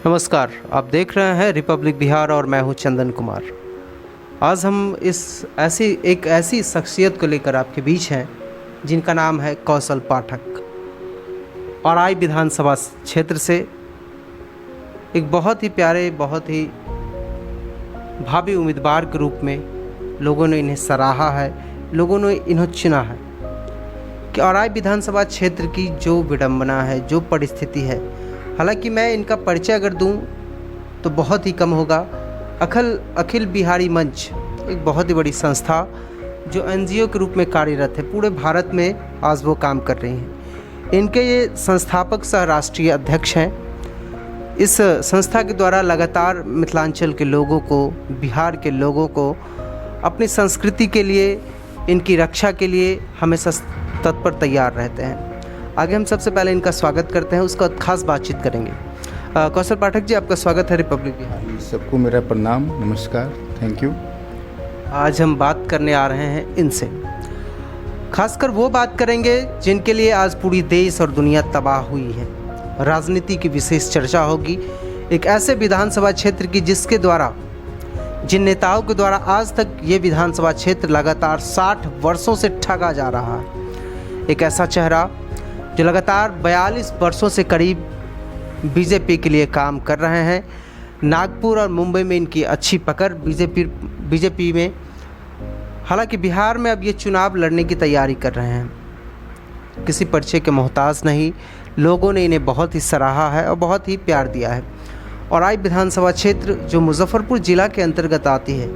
नमस्कार, आप देख रहे हैं रिपब्लिक बिहार और मैं हूं चंदन कुमार। आज हम एक ऐसी शख्सियत को लेकर आपके बीच हैं जिनका नाम है कौशल पाठक। और आई विधानसभा क्षेत्र से एक बहुत ही प्यारे, बहुत ही भावी उम्मीदवार के रूप में लोगों ने इन्हें सराहा है, लोगों ने इन्हें चुना है कि और आई विधानसभा क्षेत्र की जो विडंबना है, जो परिस्थिति है, हालांकि मैं इनका परिचय अगर दूं तो बहुत ही कम होगा। अखिल बिहारी मंच एक बहुत ही बड़ी संस्था जो एनजीओ के रूप में कार्यरत है, पूरे भारत में आज वो काम कर रही हैं। इनके ये संस्थापक सह राष्ट्रीय अध्यक्ष हैं। इस संस्था के द्वारा लगातार मिथिलांचल के लोगों को, बिहार के लोगों को अपनी संस्कृति के लिए, इनकी रक्षा के लिए हमेशा तत्पर तैयार रहते हैं। आगे हम सबसे पहले इनका स्वागत करते हैं, उसका खास बातचीत करेंगे। कौशल पाठक जी, आपका स्वागत है रिपब्लिक बिहार। सबको मेरा प्रणाम, नमस्कार, थैंक यू। आज हम बात करने आ रहे हैं इनसे, खासकर वो बात करेंगे जिनके लिए आज पूरी देश और दुनिया तबाह हुई है। राजनीति की विशेष चर्चा होगी एक ऐसे विधानसभा क्षेत्र की जिसके द्वारा, जिन नेताओं के द्वारा आज तक ये विधानसभा क्षेत्र लगातार 60 वर्षों से ठगा जा रहा है। एक ऐसा चेहरा जो लगातार 42 वर्षों से करीब बीजेपी के लिए काम कर रहे हैं। नागपुर और मुंबई में इनकी अच्छी पकड़ बीजेपी में, हालांकि बिहार में अब ये चुनाव लड़ने की तैयारी कर रहे हैं। किसी परिचय के मोहताज नहीं, लोगों ने इन्हें बहुत ही सराहा है और बहुत ही प्यार दिया है। और आई विधानसभा क्षेत्र जो मुजफ्फरपुर ज़िला के अंतर्गत आती है,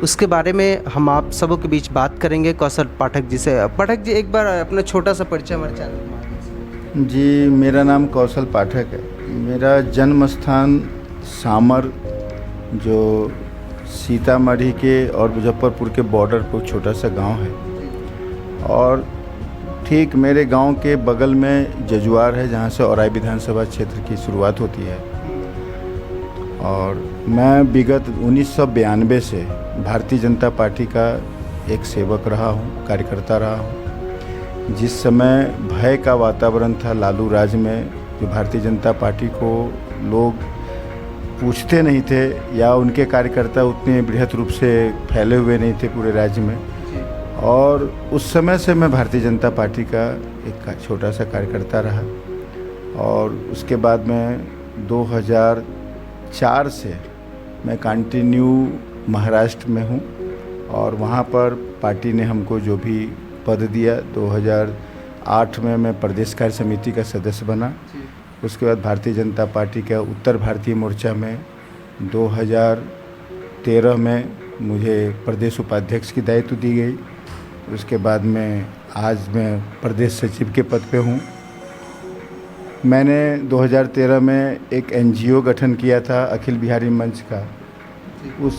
उसके बारे में हम आप सबों के बीच बात करेंगे कौशल पाठक जी से। पाठक जी, एक बार अपना छोटा सा परिचय हमारे चैनल जी। मेरा नाम कौशल पाठक है। मेरा जन्म स्थान सामर, जो सीतामढ़ी के और मुजफ्फरपुर के बॉर्डर पर छोटा सा गांव है, और ठीक मेरे गांव के बगल में जजुआर है, जहां से औराई विधानसभा क्षेत्र की शुरुआत होती है। और मैं विगत 1992 से भारतीय जनता पार्टी का एक सेवक रहा हूँ, कार्यकर्ता रहा हूँ। जिस समय भय का वातावरण था लालू राज में, जो भारतीय जनता पार्टी को लोग पूछते नहीं थे या उनके कार्यकर्ता उतने बृहद रूप से फैले हुए नहीं थे पूरे राज्य में, और उस समय से मैं भारतीय जनता पार्टी का एक छोटा सा कार्यकर्ता रहा। और उसके बाद में 2004 से मैं कंटिन्यू महाराष्ट्र में हूँ, और वहाँ पर पार्टी ने हमको जो भी पद दिया, 2008 में मैं प्रदेश कार्य समिति का सदस्य बना। उसके बाद भारतीय जनता पार्टी के उत्तर भारतीय मोर्चा में 2013 में मुझे प्रदेश उपाध्यक्ष की दायित्व दी गई। उसके बाद में आज मैं प्रदेश सचिव के पद पे हूँ। मैंने 2013 में एक एनजीओ गठन किया था, अखिल बिहारी मंच का। उस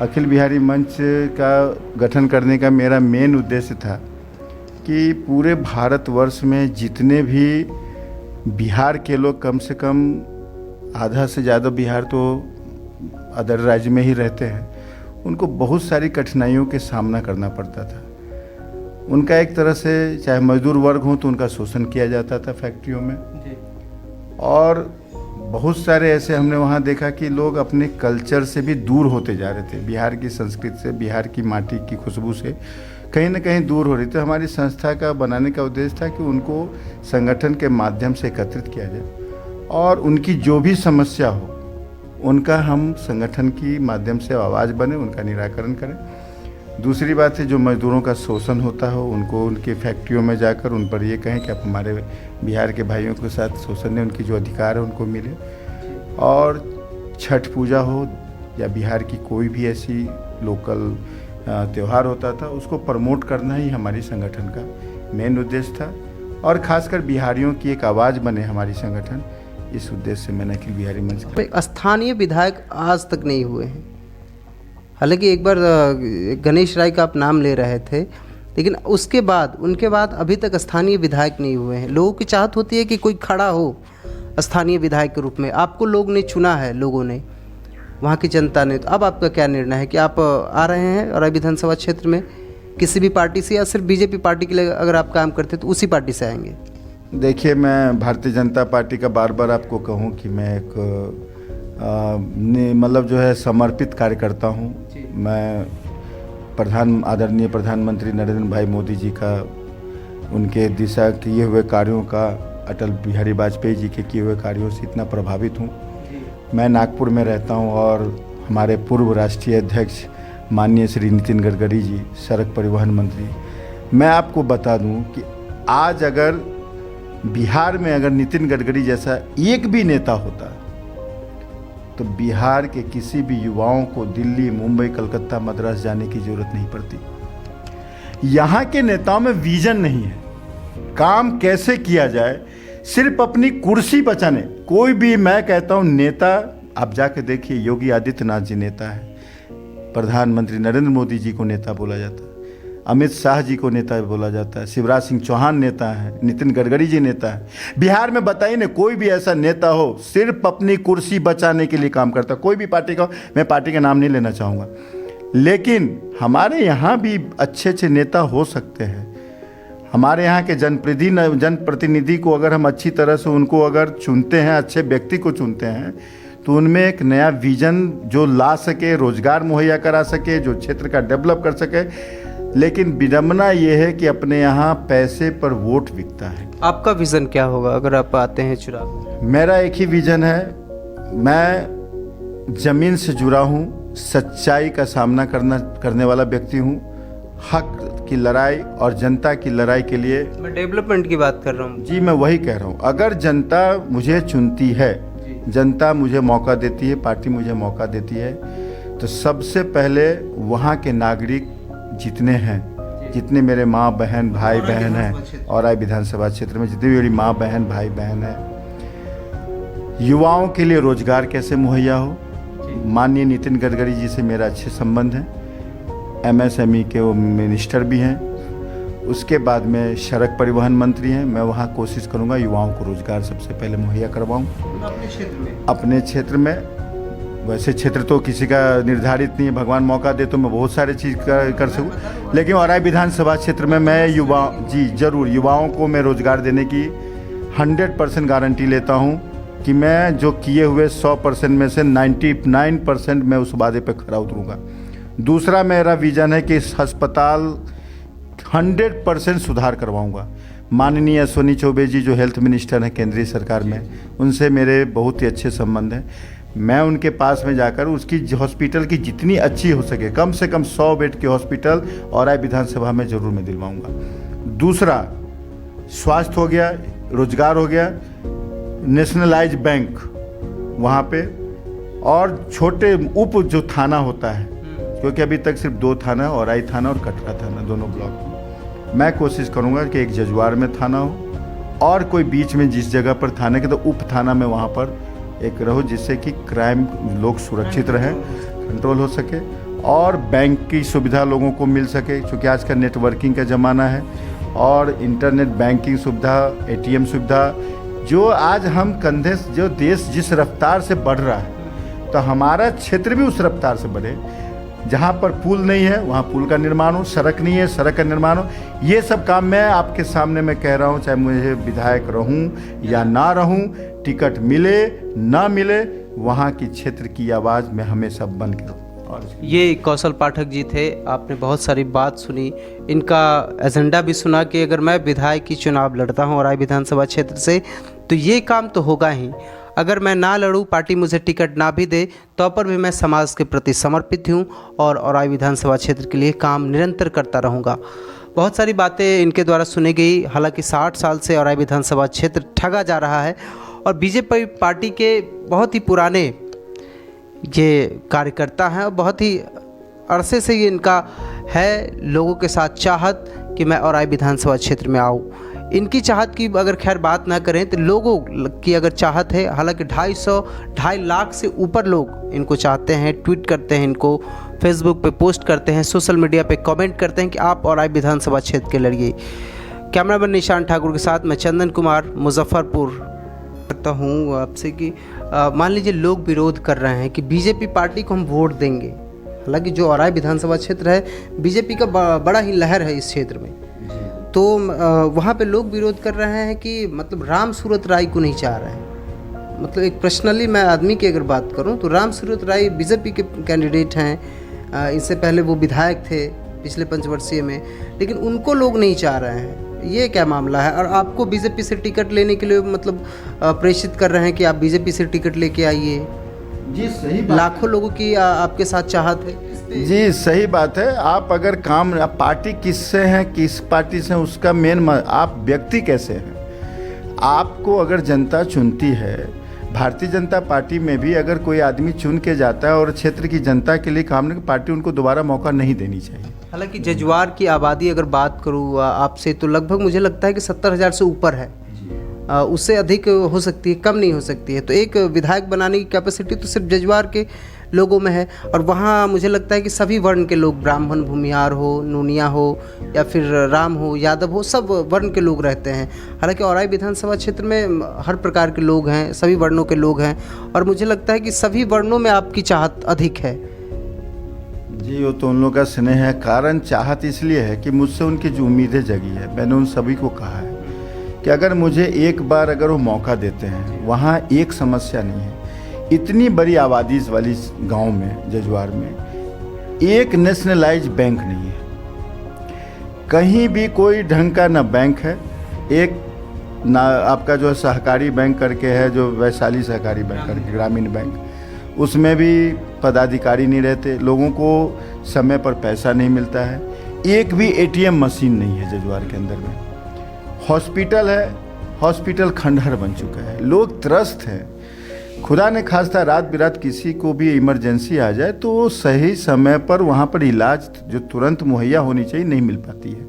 अखिल बिहारी मंच का गठन करने का मेरा मेन उद्देश्य था कि पूरे भारतवर्ष में जितने भी बिहार के लोग, कम से कम आधा से ज़्यादा बिहार तो अदर राज्य में ही रहते हैं, उनको बहुत सारी कठिनाइयों के सामना करना पड़ता था। उनका एक तरह से, चाहे मजदूर वर्ग हो तो उनका शोषण किया जाता था फैक्ट्रियों में, और बहुत सारे ऐसे हमने वहाँ देखा कि लोग अपने कल्चर से भी दूर होते जा रहे थे। बिहार की संस्कृति से, बिहार की माटी की खुशबू से कहीं ना कहीं दूर हो रही थी। हमारी संस्था का बनाने का उद्देश्य था कि उनको संगठन के माध्यम से एकत्रित किया जाए, और उनकी जो भी समस्या हो उनका हम संगठन की माध्यम से आवाज़ बने, उनका निराकरण करें। दूसरी बात है, जो मजदूरों का शोषण होता हो उनको उनके फैक्ट्रियों में जाकर उन पर ये कहें कि आप हमारे बिहार के भाइयों के साथ शोषण है, उनकी जो अधिकार है उनको मिले। और छठ पूजा हो या बिहार की कोई भी ऐसी लोकल त्यौहार होता था, उसको प्रमोट करना ही हमारी संगठन का मेन उद्देश्य था, और ख़ासकर बिहारियों की एक आवाज़ बने हमारी संगठन, इस उद्देश्य से मैंने अखिल बिहारी मंच का। स्थानीय विधायक आज तक नहीं हुए हैं। हालांकि एक बार गणेश राय का आप नाम ले रहे थे, लेकिन उनके बाद अभी तक स्थानीय विधायक नहीं हुए हैं। लोगों की चाहत होती है कि कोई खड़ा हो स्थानीय विधायक के रूप में। आपको लोग ने चुना है, लोगों ने, वहाँ की जनता ने। तो अब आपका क्या निर्णय है कि आप आ रहे हैं और विधानसभा क्षेत्र में किसी भी पार्टी से, या सिर्फ बीजेपी पार्टी के लिए अगर आप काम करते तो उसी पार्टी से आएंगे? देखिए, मैं भारतीय जनता पार्टी का बार बार आपको कहूं कि मैं एक मतलब जो है समर्पित कार्यकर्ता हूं। मैं आदरणीय प्रधानमंत्री नरेंद्र भाई मोदी जी का, उनके दिशा किए हुए कार्यों का, अटल बिहारी वाजपेयी जी के किए हुए कार्यों से इतना प्रभावित हूं। मैं नागपुर में रहता हूं और हमारे पूर्व राष्ट्रीय अध्यक्ष माननीय श्री नितिन गडकरी जी, सड़क परिवहन मंत्री, मैं आपको बता दूं कि आज अगर बिहार में अगर नितिन गडकरी जैसा एक भी नेता होता तो बिहार के किसी भी युवाओं को दिल्ली, मुंबई, कलकत्ता, मद्रास जाने की जरूरत नहीं पड़ती। यहाँ के नेताओं में विजन नहीं है, काम कैसे किया जाए, सिर्फ अपनी कुर्सी बचाने। कोई भी, मैं कहता हूँ नेता, आप जाके देखिए, योगी आदित्यनाथ जी नेता है, प्रधानमंत्री नरेंद्र मोदी जी को नेता बोला जाता है, अमित शाह जी को नेता बोला जाता है, शिवराज सिंह चौहान नेता है, नितिन गडकरी जी नेता है। बिहार में बताइए ना, कोई भी ऐसा नेता हो सिर्फ अपनी कुर्सी बचाने के लिए काम करता, कोई भी पार्टी का, मैं पार्टी का नाम नहीं लेना चाहूँगा, लेकिन हमारे यहाँ भी अच्छे अच्छे नेता हो सकते हैं। हमारे यहाँ के जनप्रतिनिधि को अगर हम अच्छी तरह से उनको अगर चुनते हैं, अच्छे व्यक्ति को चुनते हैं, तो उनमें एक नया विजन जो ला सके, रोजगार मुहैया करा सके, जो क्षेत्र का डेवलप कर सके। लेकिन विडंबना ये है कि अपने यहाँ पैसे पर वोट बिकता है। आपका विजन क्या होगा अगर आप आते हैं चुनाव में? मेरा एक ही विजन है, मैं जमीन से जुड़ा हूँ, सच्चाई का सामना करने वाला व्यक्ति हूँ। हक की लड़ाई और जनता की लड़ाई के लिए, मैं डेवलपमेंट की बात कर रहा हूँ जी, मैं वही कह रहा हूँ। अगर जनता मुझे चुनती है, जनता मुझे मौका देती है, पार्टी मुझे मौका देती है, तो सबसे पहले वहाँ के नागरिक जितने हैं, जितने मेरे माँ बहन भाई बहन हैं, और विधानसभा क्षेत्र में जितनी मेरी माँ बहन भाई बहन हैं, युवाओं के लिए रोजगार कैसे मुहैया हो। माननीय नितिन गडकरी जी से मेरा अच्छे संबंध है, MSME के वो मिनिस्टर भी हैं, उसके बाद में सड़क परिवहन मंत्री हैं। मैं वहाँ कोशिश करूँगा युवाओं को रोजगार सबसे पहले मुहैया करवाऊँ अपने क्षेत्र में। वैसे क्षेत्र तो किसी का निर्धारित नहीं है, भगवान मौका दे तो मैं बहुत सारे चीज़ कर सकूँ, लेकिन औराई विधानसभा क्षेत्र में मैं युवाओं को मैं रोजगार देने की 100% गारंटी लेता हूँ कि मैं जो किए हुए 100% में से 99% मैं उस वादे पे खरा उतरूँगा। दूसरा मेरा विजन है कि इस अस्पताल 100% सुधार करवाऊँगा। माननीय अश्विनी चौबे जी जो हेल्थ मिनिस्टर हैं केंद्रीय सरकार में, उनसे मेरे बहुत ही अच्छे संबंध हैं। मैं उनके पास में जाकर उसकी हॉस्पिटल की जितनी अच्छी हो सके, कम से कम 100 बेड की हॉस्पिटल और विधानसभा में ज़रूर मैं दिलवाऊंगा। दूसरा, स्वास्थ्य हो गया, रोजगार हो गया, नेशनलाइज बैंक वहाँ पे, और छोटे उप जो थाना होता है, क्योंकि अभी तक सिर्फ 2 थाना, औराई थाना और कटरा थाना, दोनों ब्लॉक में। मैं कोशिश करूँगा कि एक जजुआर में थाना हो और कोई बीच में जिस जगह पर थाने के, तो उप थाना में वहाँ पर एक रहो, जिससे कि क्राइम, लोग सुरक्षित रहें, कंट्रोल हो सके, और बैंक की सुविधा लोगों को मिल सके, क्योंकि आज का नेटवर्किंग का ज़माना है, और इंटरनेट बैंकिंग सुविधा, ATM सुविधा, जो आज हम कंधे, जो देश जिस रफ्तार से बढ़ रहा है, तो हमारा क्षेत्र भी उस रफ्तार से बढ़े। जहाँ पर पुल नहीं है वहाँ पुल का निर्माण हो, सड़क नहीं है सड़क का निर्माण हो। ये सब काम मैं आपके सामने मैं कह रहा हूँ, चाहे मुझे विधायक रहूँ या ना रहूँ, टिकट मिले ना मिले, वहाँ की क्षेत्र की आवाज़ मैं हमेशा बन के रहूँ। और ये कौशल पाठक जी थे, आपने बहुत सारी बात सुनी, इनका एजेंडा भी सुना कि अगर मैं विधायक की चुनाव लड़ता हूँ और विधानसभा क्षेत्र से, तो ये काम तो होगा ही। अगर मैं ना लड़ूँ, पार्टी मुझे टिकट ना भी दे, तो पर भी मैं समाज के प्रति समर्पित हूँ और औराई विधानसभा क्षेत्र के लिए काम निरंतर करता रहूँगा। बहुत सारी बातें इनके द्वारा सुनी गई। हालांकि 60 साल से औराई विधानसभा क्षेत्र ठगा जा रहा है और बीजेपी पार्टी के बहुत ही पुराने ये कार्यकर्ता हैं और बहुत ही अरसे से ये इनका है लोगों के साथ चाहत कि मैं औराई विधानसभा क्षेत्र में आऊँ। इनकी चाहत की अगर खैर बात ना करें तो लोगों की अगर चाहत है, हालांकि 2.5 लाख से ऊपर लोग इनको चाहते हैं, ट्वीट करते हैं, इनको फेसबुक पे पोस्ट करते हैं, सोशल मीडिया पे कमेंट करते हैं कि आप औराई विधानसभा क्षेत्र के लड़िए। कैमरामैन निशान ठाकुर के साथ मैं चंदन कुमार, मुजफ्फरपुर। करता हूँ आपसे कि मान लीजिए लोग विरोध कर रहे हैं कि बीजेपी पार्टी को हम वोट देंगे। हालांकि जो औराई विधानसभा क्षेत्र है, बीजेपी का बड़ा ही लहर है इस क्षेत्र में, तो वहाँ पे लोग विरोध कर रहे हैं कि मतलब राम सूरत राय को नहीं चाह रहे हैं। मतलब एक पर्सनली मैं आदमी की अगर बात करूं तो राम सूरत राय बीजेपी के कैंडिडेट हैं। इससे पहले वो विधायक थे पिछले पंचवर्षीय में, लेकिन उनको लोग नहीं चाह रहे हैं। ये क्या मामला है? और आपको बीजेपी से टिकट लेने के लिए मतलब प्रेषित कर रहे हैं कि आप बीजेपी से टिकट लेके आइए। जी सही बात, लाखों लोगों की आपके साथ चाहत है। जी सही बात है। आप अगर काम, आप पार्टी किससे हैं, किस पार्टी से हैं, उसका मेन आप व्यक्ति कैसे हैं। आपको अगर जनता चुनती है, भारतीय जनता पार्टी में भी अगर कोई आदमी चुन के जाता है और क्षेत्र की जनता के लिए काम नहीं, पार्टी उनको दोबारा मौका नहीं देनी चाहिए। हालांकि जजुआर की आबादी अगर बात करूँ आपसे तो लगभग मुझे लगता है कि 70,000 से ऊपर है। उससे अधिक हो सकती है, कम नहीं हो सकती है। तो एक विधायक बनाने की कैपेसिटी तो सिर्फ जजुआर के लोगों में है। और वहाँ मुझे लगता है कि सभी वर्ण के लोग, ब्राह्मण, भूमिहार हो, नूनिया हो या फिर राम हो, यादव हो, सब वर्ण के लोग रहते हैं। हालांकि औराई विधानसभा क्षेत्र में हर प्रकार के लोग हैं, सभी वर्णों के लोग हैं। और मुझे लगता है कि सभी वर्णों में आपकी चाहत अधिक है। जी वो तो उन लोगों का स्नेह है। कारण चाहत इसलिए है कि मुझसे उनकी जो उम्मीदें जगी है, मैंने उन सभी को कहा है कि अगर मुझे एक बार अगर वो मौका देते हैं, वहाँ एक समस्या नहीं है। इतनी बड़ी आबादी वाली गांव में, जजुआर में, एक नेशनलाइज बैंक नहीं है। कहीं भी कोई ढंग का ना बैंक है। एक ना आपका जो सहकारी बैंक करके है, जो वैशाली सहकारी बैंक करके, ग्रामीण बैंक, उसमें भी पदाधिकारी नहीं रहते। लोगों को समय पर पैसा नहीं मिलता है। एक भी एटीएम मशीन नहीं है जजुआर के अंदर में। हॉस्पिटल है, हॉस्पिटल खंडहर बन चुका है। लोग त्रस्त हैं। खुदा ने खास्ता रात बिरात किसी को भी इमरजेंसी आ जाए तो सही समय पर वहाँ पर इलाज जो तुरंत मुहैया होनी चाहिए नहीं मिल पाती है।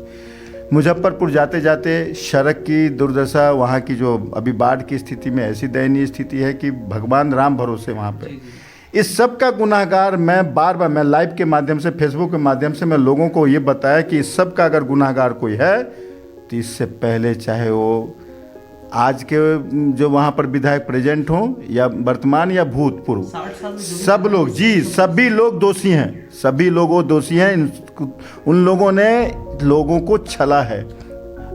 मुजफ्फरपुर जाते जाते सड़क की दुर्दशा, वहाँ की जो अभी बाढ़ की स्थिति में ऐसी दयनीय स्थिति है कि भगवान राम भरोसे वहाँ पे। इस सब का गुनाहगार मैं बार बार, मैं लाइव के माध्यम से, फेसबुक के माध्यम से मैं लोगों को ये बताया कि इस सब का अगर गुनाहगार कोई है तो इससे पहले चाहे वो आज के जो वहाँ पर विधायक प्रेजेंट हों या वर्तमान या भूतपूर्व, सब लोग, जी सभी लोग दोषी हैं। सभी लोग दोषी हैं। उन लोगों ने लोगों को छला है,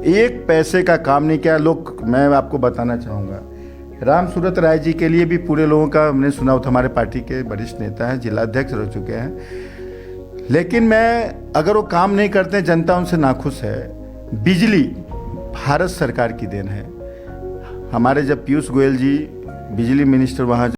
एक पैसे का काम नहीं किया। लोग, मैं आपको बताना चाहूँगा, राम सूरत राय जी के लिए भी पूरे लोगों का हमने सुना था। हमारे पार्टी के वरिष्ठ नेता हैं, जिलाध्यक्ष रह चुके हैं। लेकिन मैं, अगर वो काम नहीं करते, जनता उनसे नाखुश है। बिजली भारत सरकार की देन है। हमारे जब पीयूष गोयल जी बिजली मिनिस्टर वहाँ